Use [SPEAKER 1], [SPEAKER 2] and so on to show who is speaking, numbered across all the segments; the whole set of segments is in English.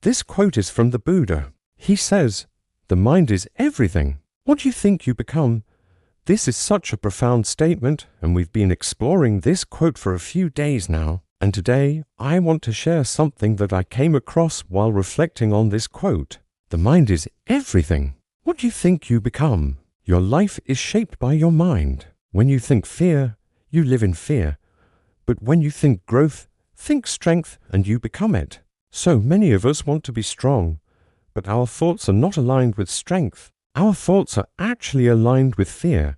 [SPEAKER 1] This quote is from the Buddha. He says, "The mind is everything. What you think you become." This is such a profound statement, and we've been exploring this quote for a few days now. And today, I want to share something that I came across while reflecting on this quote. The mind is everything. What you think you become. Your life is shaped by your mind. When you think fear, you live in fear. But when you think growth, think strength, and you become it. So many of us want to be strong, but our thoughts are not aligned with strength. Our thoughts are actually aligned with fear.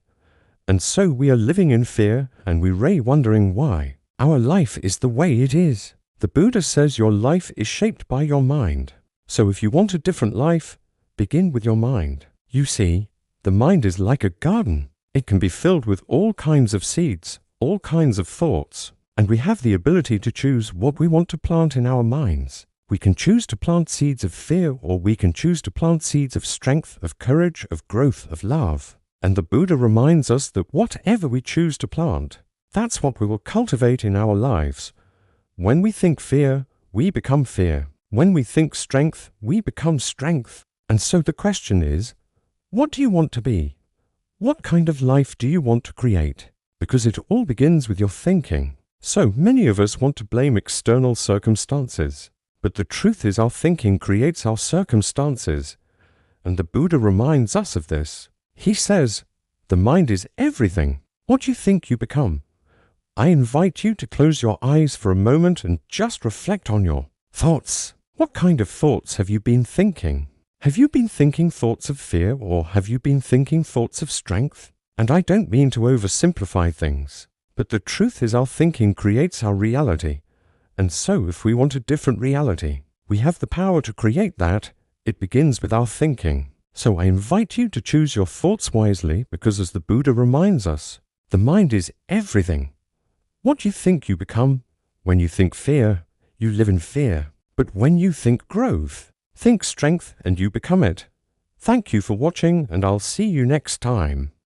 [SPEAKER 1] And so we are living in fear, and we're wondering why. Our life is the way it is. The Buddha says your life is shaped by your mind. So if you want a different life, begin with your mind. You see, the mind is like a garden. It can be filled with all kinds of seeds, all kinds of thoughts, and we have the ability to choose what we want to plant in our minds. We can choose to plant seeds of fear, or we can choose to plant seeds of strength, of courage, of growth, of love. And the Buddha reminds us that whatever we choose to plant, that's what we will cultivate in our lives. When we think fear, we become fear. When we think strength, we become strength. And so the question is, what do you want to be? What kind of life do you want to create? Because it all begins with your thinking. So many of us want to blame external circumstances. But the truth is our thinking creates our circumstances. And the Buddha reminds us of this. He says, the mind is everything. What you think you become. I invite you to close your eyes for a moment and just reflect on your thoughts. What kind of thoughts have you been thinking? Have you been thinking thoughts of fear, or have you been thinking thoughts of strength? And I don't mean to oversimplify things, but the truth is our thinking creates our reality. And so if we want a different reality, we have the power to create that. It begins with our thinking. So I invite you to choose your thoughts wisely, because as the Buddha reminds us, the mind is everything. What you think you become. When you think fear, you live in fear. But when you think growth, think strength, and you become it. Thank you for watching, and I'll see you next time.